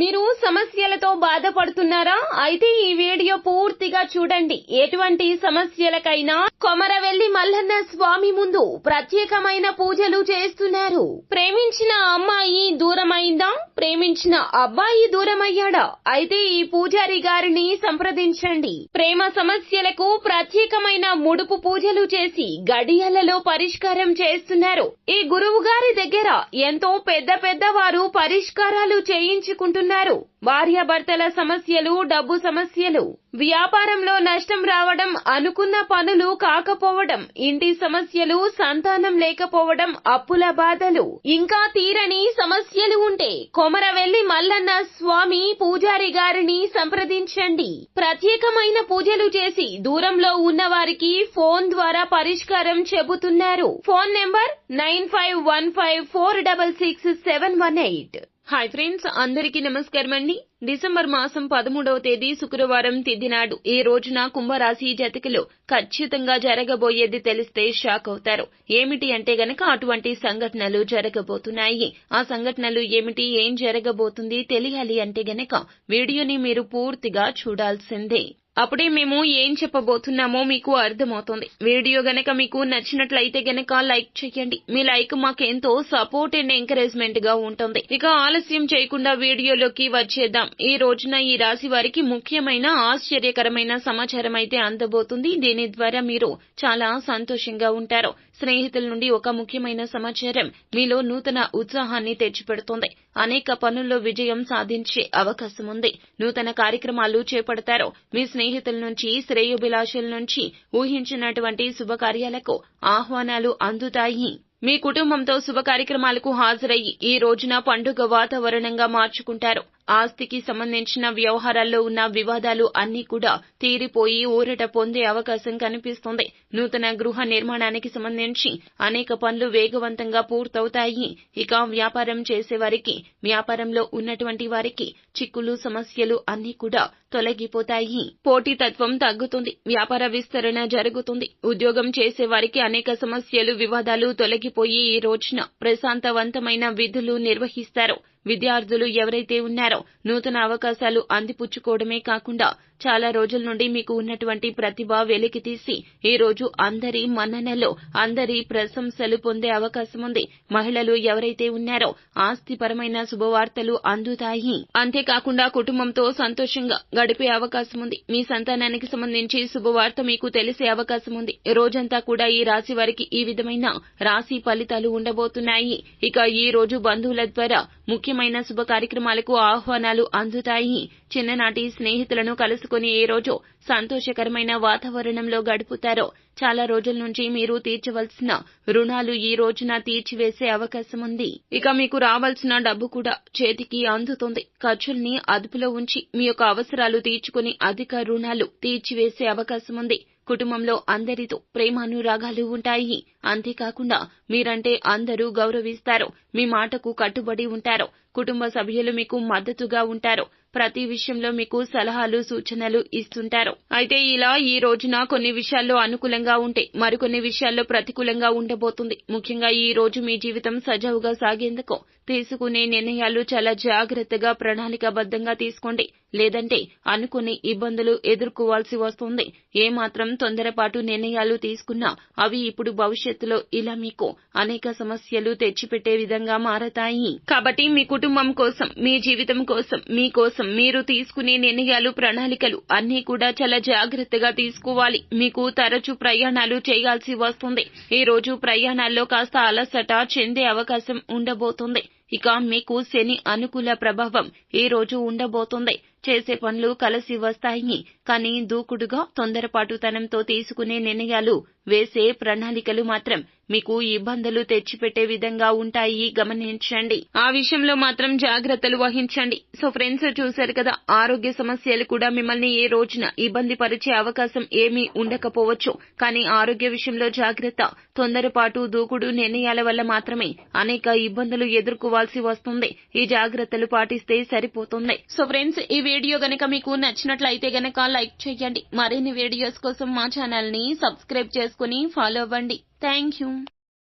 మీరు సమస్యలతో బాధపడుతున్నారా? అయితే ఈ వీడియో పూర్తిగా చూడండి. ఎటువంటి సమస్యలకైనా కొమరవెల్లి మల్లన్న స్వామి ముందు ప్రత్యేకమైన పూజలు చేస్తున్నారు. ప్రేమించిన అమ్మాయి దూరమైందా? ప్రేమించిన అబ్బాయి దూరమయ్యాడా? అయితే ఈ పూజారి గారిని సంప్రదించండి. ప్రేమ సమస్యలకు ప్రత్యేకమైన ముడుపు పూజలు చేసి గడియలలో పరిష్కారం చేస్తున్నారు. ఈ గురువు గారి దగ్గర ఎంతో పెద్ద వారు పరిష్కారాలు చేయించుకుంటున్నారు. భార్యాభర్తల సమస్యలు, డబ్బు సమస్యలు, వ్యాపారంలో నష్టం రావడం, అనుకున్న పనులు కాకపోవడం, ఇంటి సమస్యలు, సంతానం లేకపోవడం, అప్పుల బాధలు, ఇంకా తీరని సమస్యలు ఉంటే కొమరవెల్లి మల్లన్న స్వామి పూజారి గారిని సంప్రదించండి. ప్రత్యేకమైన పూజలు చేసి దూరంలో ఉన్న వారికి ఫోన్ ద్వారా పరిష్కారం చెబుతున్నారు. Phone number 9515466718. హాయ్ ఫ్రెండ్స్, అందరికీ నమస్కారం అండి. డిసెంబర్ మాసం 13వ తేదీ శుక్రవారం తిథి నాడు ఈ రోజున కుంభరాశి జాతకులు ఖచ్చితంగా జరగబోయేది తెలిస్తే షాక్ అవుతారు. ఏమిటి అంటే గనక అటువంటి సంఘటనలు జరగబోతున్నాయి. ఆ సంఘటనలు ఏమిటి, ఏం జరగబోతుంది తెలియాలి అంటే గనక వీడియోని మీరు పూర్తిగా చూడాల్సిందే. అప్పుడే మేము ఏం చెప్పబోతున్నామో మీకు అర్థమవుతుంది. వీడియో గనక మీకు నచ్చినట్లయితే గనక లైక్ చేయండి. మీ లైక్ మాకెంతో సపోర్ట్ అండ్ ఎంకరేజ్మెంట్ గా ఉంటుంది. ఇక ఆలస్యం చేయకుండా వీడియోలోకి వచ్చేద్దాం. ఈ రోజున ఈ రాశి వారికి ముఖ్యమైన ఆశ్చర్యకరమైన సమాచారం అయితే అందబోతుంది. దీని ద్వారా మీరు చాలా సంతోషంగా ఉంటారు. స్నేహితుల నుండి ఒక ముఖ్యమైన సమాచారం మీలో నూతన ఉత్సాహాన్ని తెచ్చిపెడుతుంది. అనేక పనుల్లో విజయం సాధించే అవకాశం ఉంది. నూతన కార్యక్రమాలు చేపడతారు. మీ స్నేహితుల నుంచి, శ్రేయోభిలాషుల నుంచి ఊహించినటువంటి శుభకార్యాలకు ఆహ్వానాలు అందుతాయి. మీ కుటుంబంతో శుభ కార్యక్రమాలకు హాజరయ్యి ఈ రోజున పండుగ వాతావరణంగా మార్చుకుంటారు. ఆస్తికి సంబంధించిన వ్యవహారాల్లో ఉన్న వివాదాలు అన్నీ కూడా తీరిపోయి ఊరట పొందే అవకాశం కనిపిస్తుంది. నూతన గృహ నిర్మాణానికి సంబంధించి అనేక పనులు వేగవంతంగా పూర్తవుతాయి. ఇక వ్యాపారం చేసేవారికి, వ్యాపారంలో ఉన్నటువంటి వారికి చిక్కులు, సమస్యలు అన్నీ కూడా తొలగిపోతాయి. పోటీతత్వం తగ్గుతుంది. వ్యాపార విస్తరణ జరుగుతుంది. ఉద్యోగం చేసే వారికి అనేక సమస్యలు, వివాదాలు తొలగిపోయి ఈ రోజున ప్రశాంతవంతమైన విధులు నిర్వహిస్తారు. విద్యార్థులు ఎవరైతే ఉన్నారో నూతన అవకాశాలు అందిపుచ్చుకోవడమే కాకుండా చాలా రోజుల నుండి మీకు ఉన్నటువంటి ప్రతిభ వెలికితీసి ఈ రోజు అందరి మన్ననలో, అందరి ప్రశంసలు పొందే అవకాశం ఉంది. మహిళలు ఎవరైతే ఉన్నారో ఆస్తిపరమైన శుభవార్తలు అందుతాయి. అంతేకాకుండా కుటుంబంతో సంతోషంగా గడిపే అవకాశం ఉంది. మీ సంతానానికి సంబంధించి శుభవార్త మీకు తెలిసే అవకాశం ఉంది. రోజంతా కూడా ఈ రాశి వారికి ఈ విధమైన రాశి ఫలితాలు ఉండబోతున్నాయి. ఇక ఈ రోజు బంధువుల ద్వారా ముఖ్యమైన శుభ కార్యక్రమాలకు ఆహ్వానాలు అందుతాయి. చిన్ననాటి స్నేహితులను కలుసుకుని ఈ రోజు సంతోషకరమైన వాతావరణంలో గడుపుతారు. చాలా రోజుల నుంచి మీరు తీర్చవలసిన రుణాలు ఈ రోజున తీర్చివేసే అవకాశం ఉంది. ఇక మీకు రావాల్సిన డబ్బు కూడా చేతికి అందుతుంది. ఖర్చుల్ని అదుపులో ఉంచి మీ యొక్క అవసరాలు తీర్చుకుని అధిక రుణాలు తీర్చివేసే అవకాశం ఉంది. కుటుంబంలో అందరితో ప్రేమానురాగాలు ఉంటాయి. అంతేకాకుండా మీరంటే అందరూ గౌరవిస్తారు. మీ మాటకు కట్టుబడి ఉంటారు. కుటుంబ సభ్యులు మీకు మద్దతుగా ఉంటారు. ప్రతి విషయంలో మీకు సలహాలు, సూచనలు ఇస్తుంటారు. అయితే ఇలా ఈ రోజున కొన్ని విషయాల్లో అనుకూలంగా ఉంటే మరికొన్ని విషయాల్లో ప్రతికూలంగా ఉండబోతుంది. ముఖ్యంగా ఈ రోజు మీ జీవితం సజావుగా సాగేందుకు తీసుకునే నిర్ణయాలు చాలా జాగ్రత్తగా, ప్రణాళికాబద్ధంగా తీసుకోండి. లేదంటే అనుకుని ఇబ్బందులు ఎదుర్కోవాల్సి వస్తుంది. ఏమాత్రం తొందరపాటు నిర్ణయాలు తీసుకున్నా అవి ఇప్పుడు భవిష్యత్తులో ఇలా మీకు అనేక సమస్యలు తెచ్చిపెట్టే విధంగా మారతాయి. కాబట్టి మీ కుటుంబం కోసం, మీ జీవితం కోసం, మీకోసం మీరు తీసుకునే నిర్ణయాలు, ప్రణాళికలు అన్నీ కూడా చాలా జాగ్రత్తగా తీసుకోవాలి. మీకు తరచూ ప్రయాణాలు చేయాల్సి వస్తుంది. ఈ రోజు ప్రయాణాల్లో కాస్త అలసట చెందే అవకాశం ఉండబోతుంది. ఇక మీకు శని అనుకూల ప్రభావం ఈ రోజు ఉండబోతుంది. చేసే పనులు కలిసి వస్తాయి. కానీ దూకుడుగా, తొందరపాటుతనంతో తీసుకునే నిర్ణయాలు, వేసే ప్రణాళికలు మాత్రం మీకు ఇబ్బందులు తెచ్చిపెట్టే విధంగా ఉంటాయి. గమనించండి. ఆ విషయంలో మాత్రం జాగ్రత్తలు వహించండి. సో ఫ్రెండ్స్, చూశారు కదా, ఆరోగ్య సమస్యలు కూడా మిమ్మల్ని ఈ రోజున ఇబ్బంది పరిచే అవకాశం ఏమీ ఉండకపోవచ్చు. కానీ ఆరోగ్య విషయంలో జాగ్రత్త. తొందరపాటు, దూకుడు నిర్ణయాల వల్ల మాత్రమే అనేక ఇబ్బందులు ఎదుర్కోవాల్సి వస్తుంది. ఈ జాగ్రత్తలు పాటిస్తే సరిపోతుంది. సో ఫ్రెండ్స్, ఈ వీడియో గనక మీకు నచ్చినట్లయితే గనక లైక్ చేయండి. మరిన్ని వీడియోస్ కోసం మా ఛానల్ ని సబ్స్క్రైబ్ చేసుకుని ఫాలో అవ్వండి. Thank you.